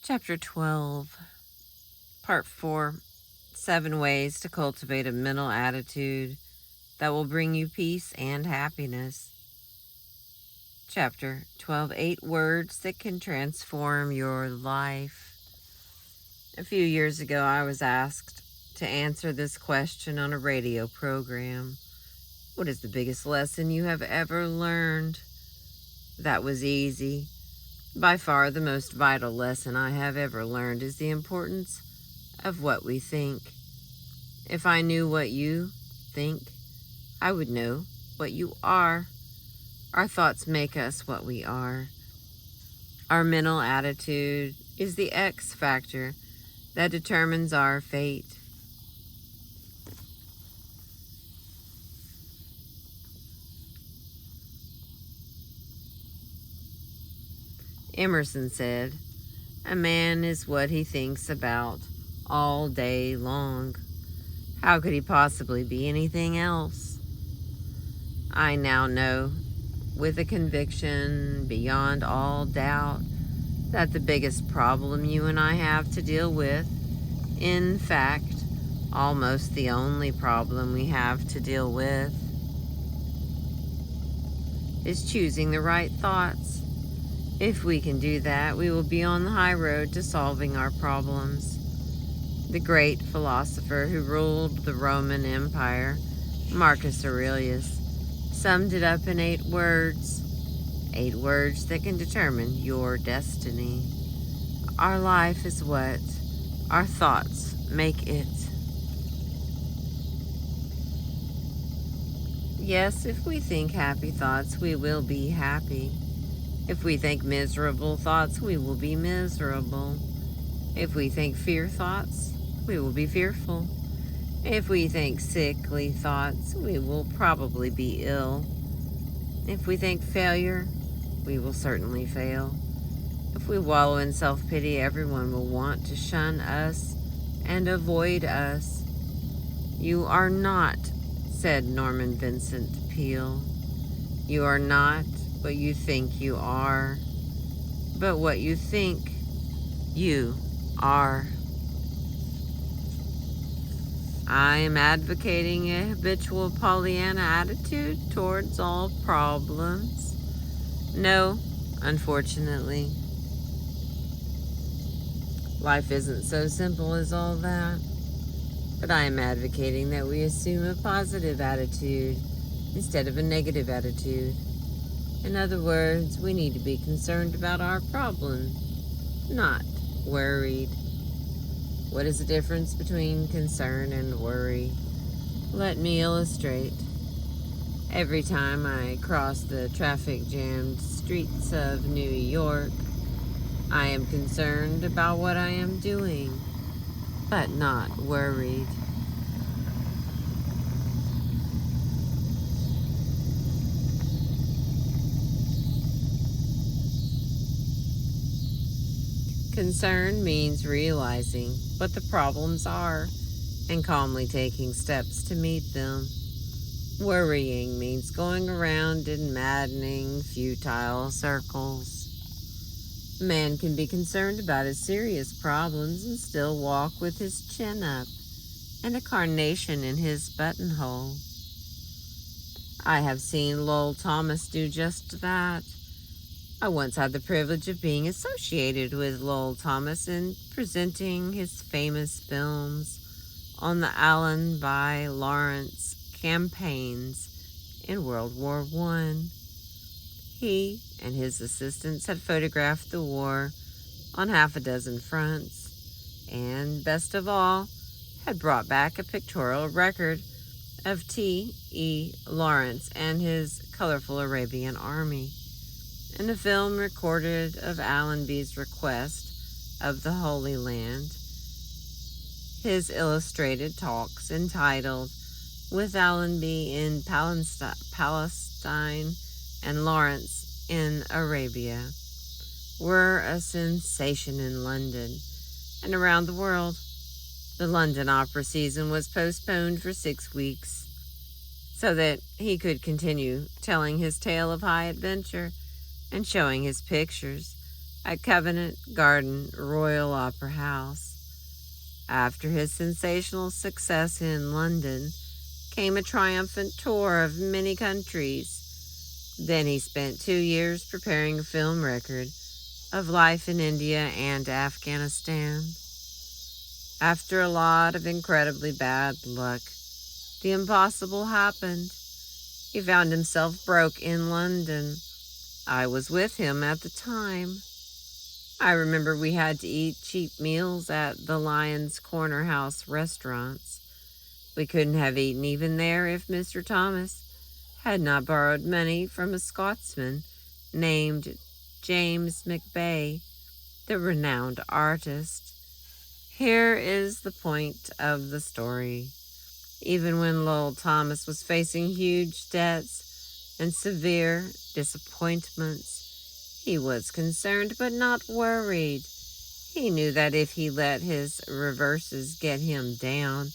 Chapter 12, Part 4, 7 Ways to Cultivate a Mental Attitude that will bring you peace and happiness. Chapter 12, 8 Words that can transform your life. A few years ago, I was asked to answer this question on a radio program. What is the biggest lesson you have ever learned? That was easy. By far, the most vital lesson I have ever learned is the importance of what we think. If I knew what you think, I would know what you are. Our thoughts make us what we are. Our mental attitude is the X factor that determines our fate. Emerson said, "A man is what he thinks about all day long. How could he possibly be anything else?" I now know, with a conviction beyond all doubt, that the biggest problem you and I have to deal with, in fact, almost the only problem we have to deal with, is choosing the right thoughts. If we can do that, we will be on the high road to solving our problems. The great philosopher who ruled the Roman Empire, Marcus Aurelius, summed it up in 8 words. 8 words that can determine your destiny. Our life is what our thoughts make it. Yes, if we think happy thoughts, we will be happy. If we think miserable thoughts, we will be miserable. If we think fear thoughts, we will be fearful. If we think sickly thoughts, we will probably be ill. If we think failure, we will certainly fail. If we wallow in self-pity, everyone will want to shun us and avoid us. You are not, said Norman Vincent Peale. You are not what you think you are, but what you think you are. I am advocating a habitual Pollyanna attitude towards all problems. No, unfortunately. Life isn't so simple as all that. But I am advocating that we assume a positive attitude instead of a negative attitude. In other words, we need to be concerned about our problem, not worried. What is the difference between concern and worry? Let me illustrate. Every time I cross the traffic-jammed streets of New York, I am concerned about what I am doing, but not worried. Concern means realizing what the problems are and calmly taking steps to meet them. Worrying means going around in maddening, futile circles. A man can be concerned about his serious problems and still walk with his chin up and a carnation in his buttonhole. I have seen Lowell Thomas do just that. I once had the privilege of being associated with Lowell Thomas in presenting his famous films on the Allen by Lawrence campaigns in World War I. He and his assistants had photographed the war on half a dozen fronts, and best of all, had brought back a pictorial record of T.E. Lawrence and his colorful Arabian army. In a film recorded of Allenby's request of the Holy Land, his illustrated talks entitled "With Allenby in Palestine and Lawrence in Arabia" were a sensation in London and around the world. The London opera season was postponed for 6 weeks so that he could continue telling his tale of high adventure and showing his pictures at Covent Garden Royal Opera House. After his sensational success in London came a triumphant tour of many countries. Then he spent 2 years preparing a film record of life in India and Afghanistan. After a lot of incredibly bad luck, the impossible happened. He found himself broke in London. I was with him at the time. I remember we had to eat cheap meals at the Lion's Corner House restaurants. We couldn't have eaten even there if Mr. Thomas had not borrowed money from a Scotsman named James McBay, the renowned artist. Here is the point of the story. Even when Lowell Thomas was facing huge debts and severe disappointments, he was concerned but not worried. He knew that if he let his reverses get him down,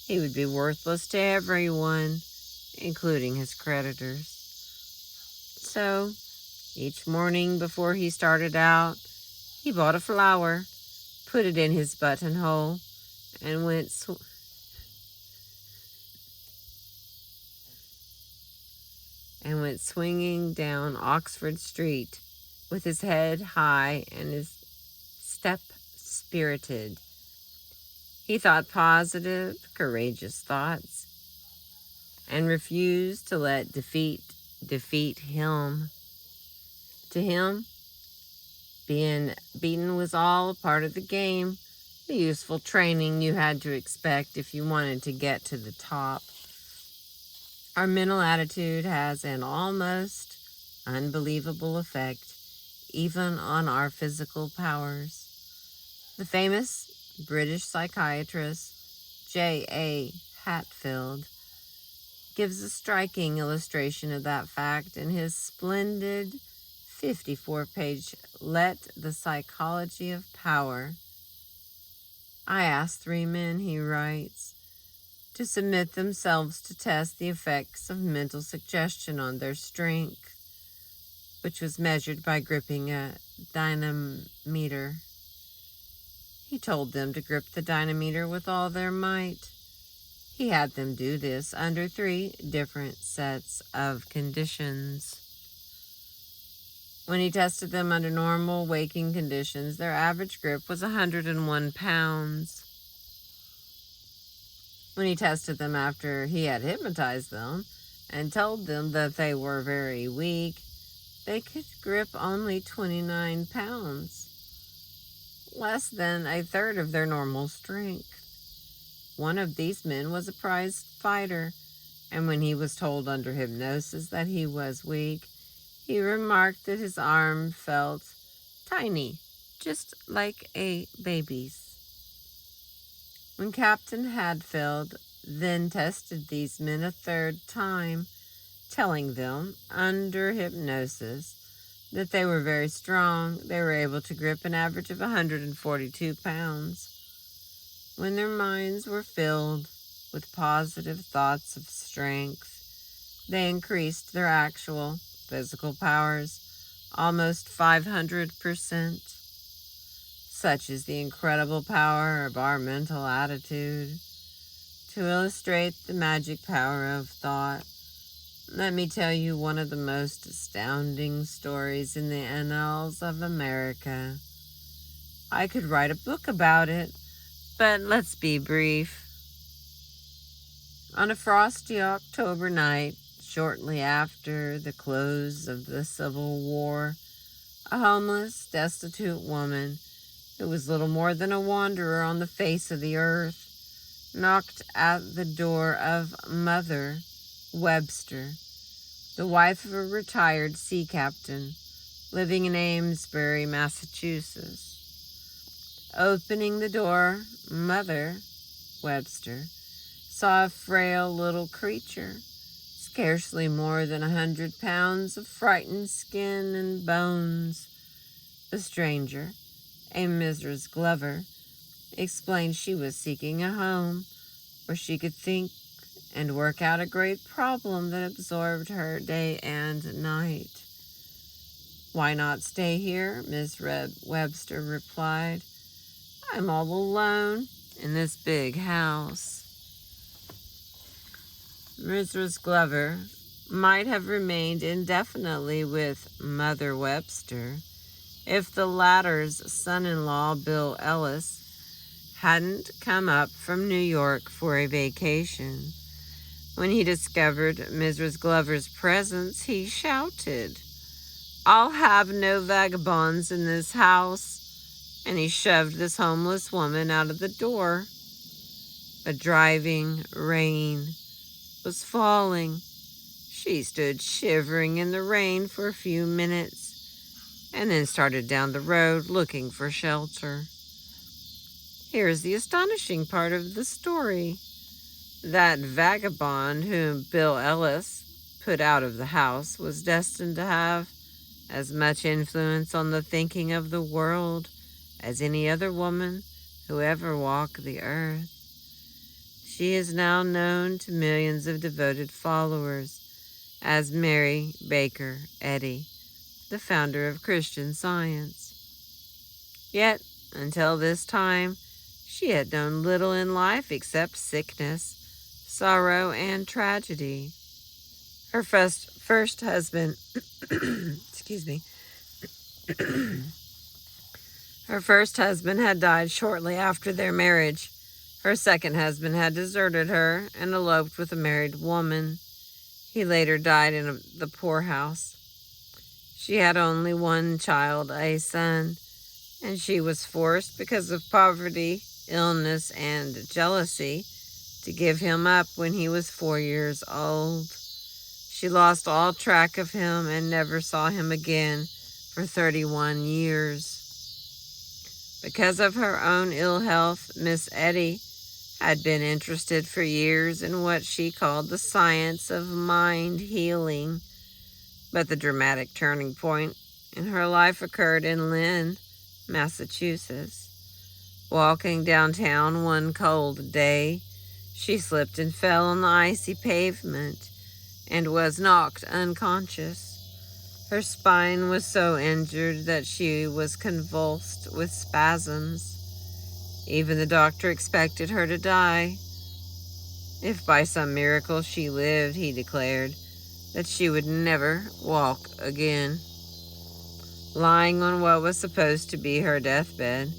he would be worthless to everyone, including his creditors. So, each morning before he started out, he bought a flower, put it in his buttonhole, and went swinging down Oxford Street with his head high and his step spirited. He thought positive, courageous thoughts and refused to let defeat him. To him, being beaten was all a part of the game, the useful training you had to expect if you wanted to get to the top. Our mental attitude has an almost unbelievable effect even on our physical powers. The famous British psychiatrist J.A. Hatfield gives a striking illustration of that fact in his splendid 54-page Let the Psychology of Power. I asked 3 men, he writes, to submit themselves to test the effects of mental suggestion on their strength, which was measured by gripping a dynamometer. He told them to grip the dynamometer with all their might. He had them do this under 3 different sets of conditions. When he tested them under normal waking conditions, their average grip was 101 pounds. When he tested them after he had hypnotized them and told them that they were very weak, they could grip only 29 pounds, less than a third of their normal strength. One of these men was a prize fighter, and when he was told under hypnosis that he was weak, he remarked that his arm felt tiny, just like a baby's. When Captain Hadfield then tested these men a 3rd time, telling them under hypnosis that they were very strong, they were able to grip an average of 142 pounds. When their minds were filled with positive thoughts of strength, they increased their actual physical powers almost 500%. Such is the incredible power of our mental attitude. To illustrate the magic power of thought, let me tell you one of the most astounding stories in the annals of America. I could write a book about it, but let's be brief. On a frosty October night, shortly after the close of the Civil War, a homeless, destitute woman who was little more than a wanderer on the face of the earth knocked at the door of Mother Webster, the wife of a retired sea captain living in Amesbury, Massachusetts. Opening the door, Mother Webster saw a frail little creature, scarcely more than 100 pounds of frightened skin and bones. The stranger, a Mrs. Glover, explained she was seeking a home where she could think and work out a great problem that absorbed her day and night. "Why not stay here?" Miss Webster replied. "I'm all alone in this big house." Mrs. Glover might have remained indefinitely with Mother Webster if the latter's son-in-law, Bill Ellis, hadn't come up from New York for a vacation. When he discovered Mrs. Glover's presence, he shouted, "I'll have no vagabonds in this house," and he shoved this homeless woman out of the door. A driving rain was falling. She stood shivering in the rain for a few minutes and then started down the road looking for shelter. Here's the astonishing part of the story. That vagabond whom Bill Ellis put out of the house was destined to have as much influence on the thinking of the world as any other woman who ever walked the earth. She is now known to millions of devoted followers as Mary Baker Eddy, the founder of Christian Science. Yet, until this time, she had known little in life except sickness, sorrow, and tragedy. Her first husband, excuse me, her first husband had died shortly after their marriage. Her second husband had deserted her and eloped with a married woman. He later died in the poorhouse. She had only one child, a son, and she was forced, because of poverty, illness, and jealousy, to give him up when he was 4 years old. She lost all track of him and never saw him again for 31 years. Because of her own ill health, Miss Eddy had been interested for years in what she called the science of mind healing. But the dramatic turning point in her life occurred in Lynn, Massachusetts. Walking downtown one cold day, she slipped and fell on the icy pavement and was knocked unconscious. Her spine was so injured that she was convulsed with spasms. Even the doctor expected her to die. If by some miracle she lived, he declared that she would never walk again. Lying on what was supposed to be her deathbed,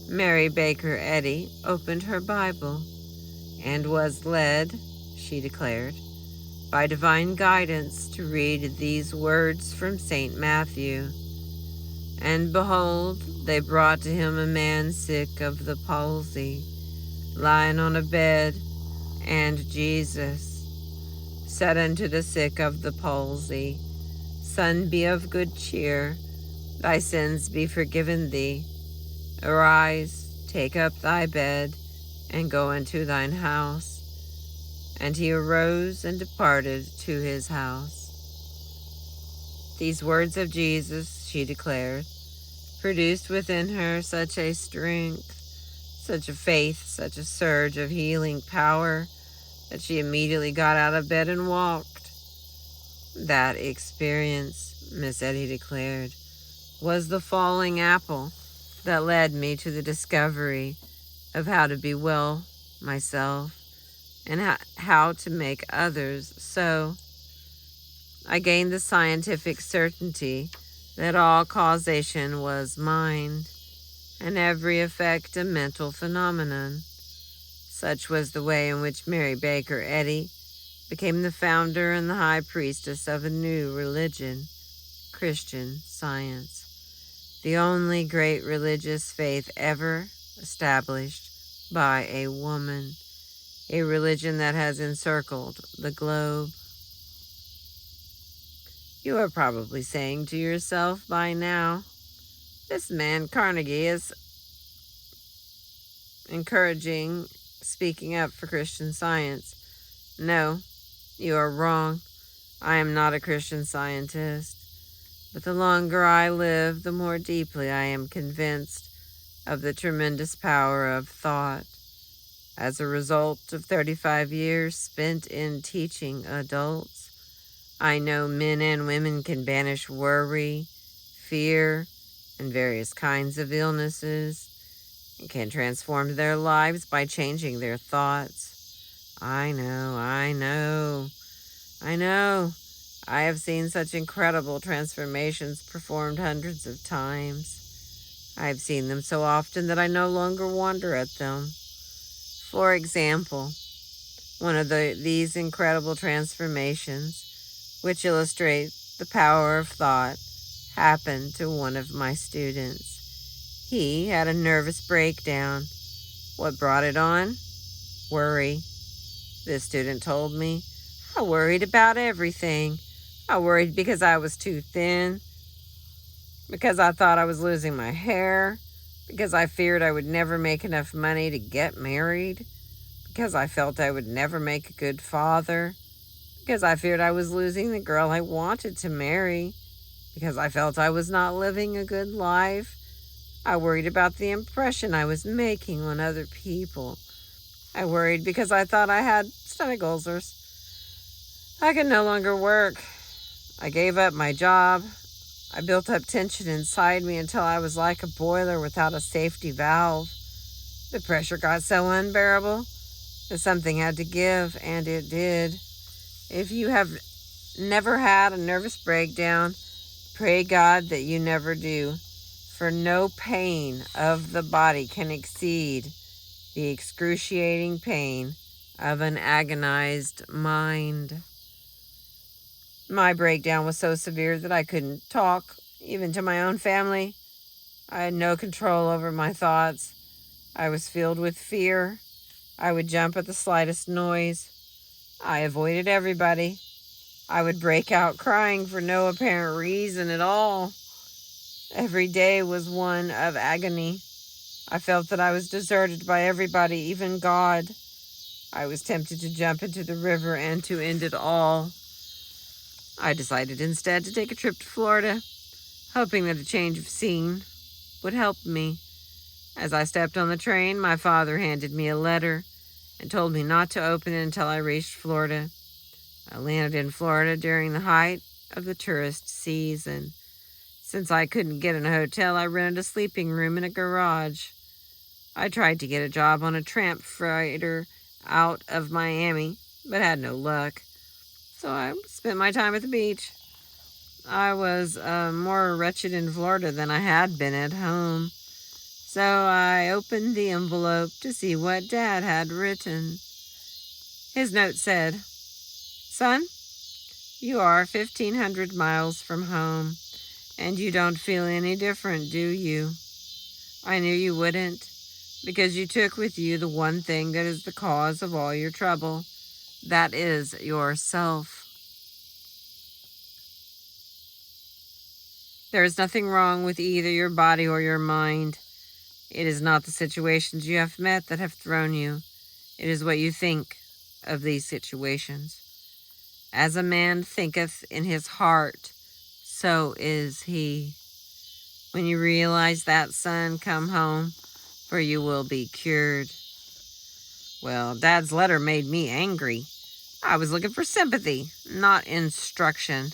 Mary Baker Eddy opened her Bible and was led, she declared, by divine guidance to read these words from St. Matthew. "And behold, they brought to him a man sick of the palsy, lying on a bed, and Jesus said unto the sick of the palsy, Son, be of good cheer, thy sins be forgiven thee. Arise, take up thy bed, and go into thine house. And he arose and departed to his house." These words of Jesus, she declared, produced within her such a strength, such a faith, such a surge of healing power, that she immediately got out of bed and walked. That experience, Miss Eddy declared, was the falling apple that led me to the discovery of how to be well myself and how to make others so. I gained the scientific certainty that all causation was mind, and every effect a mental phenomenon. Such was the way in which Mary Baker Eddy became the founder and the high priestess of a new religion, Christian Science, the only great religious faith ever established by a woman, a religion that has encircled the globe. You are probably saying to yourself by now, this man Carnegie is encouraging speaking up for Christian Science. No, you are wrong. I am not a Christian Scientist. But the longer I live, the more deeply I am convinced of the tremendous power of thought. As a result of 35 years spent in teaching adults, I know men and women can banish worry, fear and various kinds of illnesses and can transform their lives by changing their thoughts. I know, I know, I know. I have seen such incredible transformations performed hundreds of times. I have seen them so often that I no longer wonder at them. For example, one of these incredible transformations, which illustrate the power of thought, happened to one of my students. He had a nervous breakdown. What brought it on? Worry. This student told me, I worried about everything. I worried because I was too thin, because I thought I was losing my hair, because I feared I would never make enough money to get married, because I felt I would never make a good father, because I feared I was losing the girl I wanted to marry, because I felt I was not living a good life. I worried about the impression I was making on other people. I worried because I thought I had stomach ulcers. I could no longer work. I gave up my job. I built up tension inside me until I was like a boiler without a safety valve. The pressure got so unbearable that something had to give, and it did. If you have never had a nervous breakdown, pray God that you never do, for no pain of the body can exceed the excruciating pain of an agonized mind. My breakdown was so severe that I couldn't talk, even to my own family. I had no control over my thoughts. I was filled with fear. I would jump at the slightest noise. I avoided everybody. I would break out crying for no apparent reason at all. Every day was one of agony. I felt that I was deserted by everybody, even God. I was tempted to jump into the river and to end it all. I decided instead to take a trip to Florida, hoping that a change of scene would help me. As I stepped on the train, my father handed me a letter and told me not to open it until I reached Florida. I landed in Florida during the height of the tourist season. Since I couldn't get in a hotel, I rented a sleeping room in a garage. I tried to get a job on a tramp freighter out of Miami, but had no luck. So I spent my time at the beach. I was more wretched in Florida than I had been at home. So I opened the envelope to see what Dad had written. His note said, Son, you are 1,500 miles from home, and you don't feel any different, do you? I knew you wouldn't, because you took with you the one thing that is the cause of all your trouble. That is yourself. There is nothing wrong with either your body or your mind. It is not the situations you have met that have thrown you. It is what you think of these situations. As a man thinketh in his heart, so is he. When you realize that, son, come home, for you will be cured. Well, Dad's letter made me angry. I was looking for sympathy, not instruction.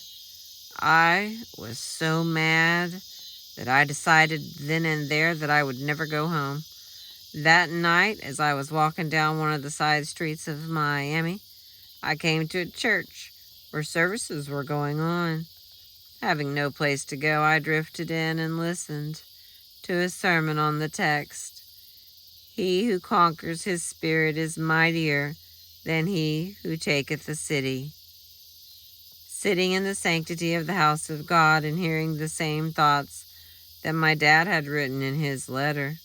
I was so mad that I decided then and there that I would never go home. That night, as I was walking down one of the side streets of Miami, I came to a church where services were going on. Having no place to go, I drifted in and listened to a sermon on the text. He who conquers his spirit is mightier than he who taketh the city. Sitting in the sanctity of the house of God and hearing the same thoughts that my dad had written in his letter.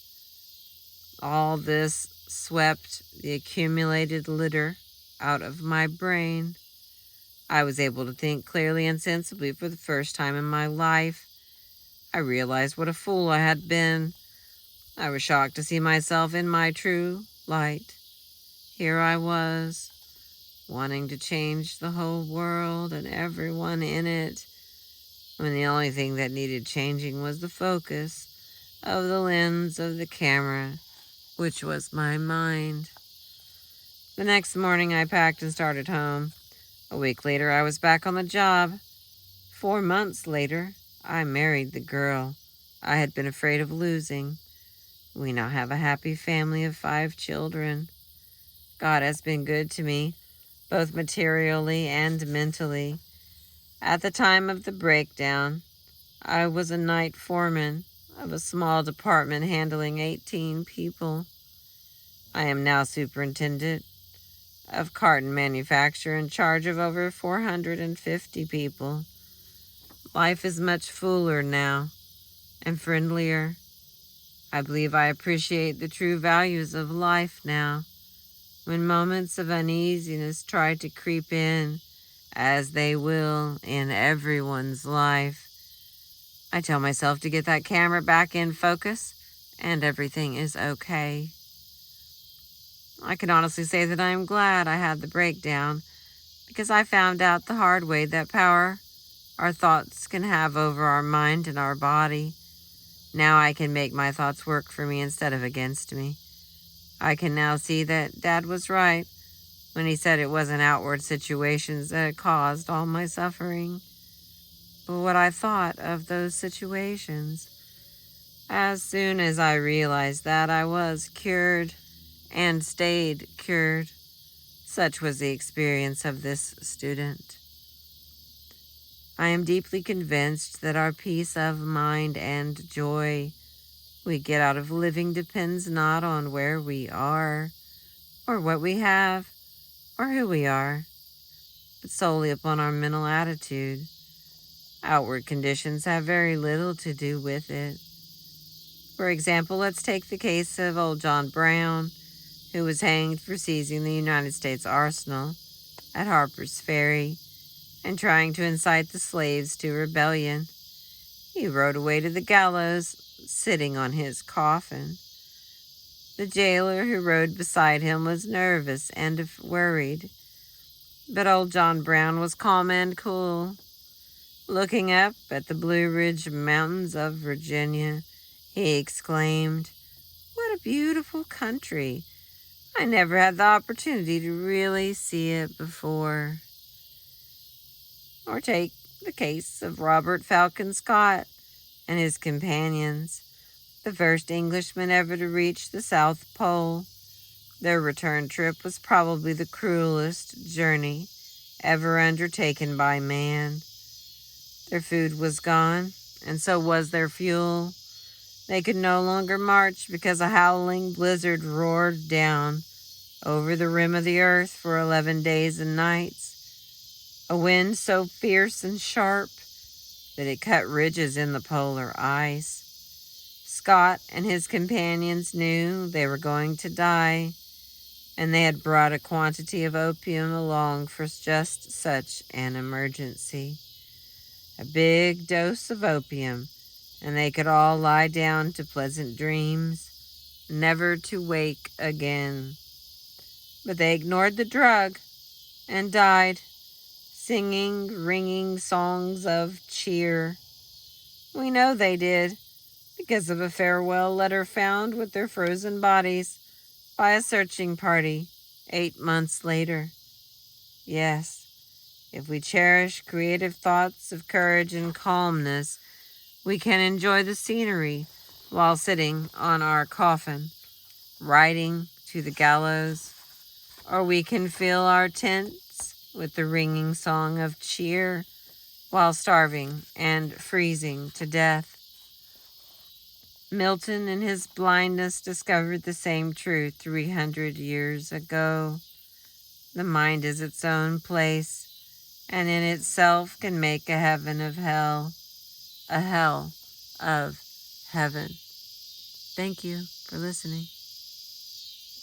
All this swept the accumulated litter out of my brain. I was able to think clearly and sensibly for the first time in my life. I realized what a fool I had been. I was shocked to see myself in my true light. Here I was, wanting to change the whole world and everyone in it, when the only thing that needed changing was the focus of the lens of the camera, which was my mind. The next morning I packed and started home. A week later I was back on the job. 4 months later, I married the girl I had been afraid of losing. We now have a happy family of 5 children. God has been good to me, both materially and mentally. At the time of the breakdown, I was a night foreman of a small department handling 18 people. I am now superintendent of carton manufacture in charge of over 450 people. Life is much fuller now and friendlier. I believe I appreciate the true values of life now. When moments of uneasiness try to creep in, as they will in everyone's life, I tell myself to get that camera back in focus and everything is okay. I can honestly say that I am glad I had the breakdown because I found out the hard way that power our thoughts can have over our mind and our body. Now I can make my thoughts work for me instead of against me. I can now see that Dad was right when he said it wasn't outward situations that had caused all my suffering, but what I thought of those situations. As soon as I realized that, I was cured and stayed cured. Such was the experience of this student. I am deeply convinced that our peace of mind and joy we get out of living depends not on where we are, or what we have, or who we are, but solely upon our mental attitude. Outward conditions have very little to do with it. For example, let's take the case of old John Brown, who was hanged for seizing the United States Arsenal at Harper's Ferry and trying to incite the slaves to rebellion. He rode away to the gallows, sitting on his coffin. The jailer who rode beside him was nervous and worried, but old John Brown was calm and cool. Looking up at the Blue Ridge Mountains of Virginia, he exclaimed, "What a beautiful country! I never had the opportunity to really see it before." Or take the case of Robert Falcon Scott and his companions, the first Englishmen ever to reach the South Pole. Their return trip was probably the cruelest journey ever undertaken by man. Their food was gone, and so was their fuel. They could no longer march because a howling blizzard roared down over the rim of the earth for 11 days and nights. A wind so fierce and sharp that it cut ridges in the polar ice. Scott and his companions knew they were going to die, and they had brought a quantity of opium along for just such an emergency. A big dose of opium, and they could all lie down to pleasant dreams, never to wake again. But they ignored the drug and died, singing ringing songs of cheer. We know they did, because of a farewell letter found with their frozen bodies by a searching party 8 months later. Yes, if we cherish creative thoughts of courage and calmness, we can enjoy the scenery while sitting on our coffin, riding to the gallows, or we can fill our tents with the ringing song of cheer while starving and freezing to death. Milton, in his blindness, discovered the same truth 300 years ago. The mind is its own place, and in itself can make a heaven of hell, a hell of heaven. Thank you for listening.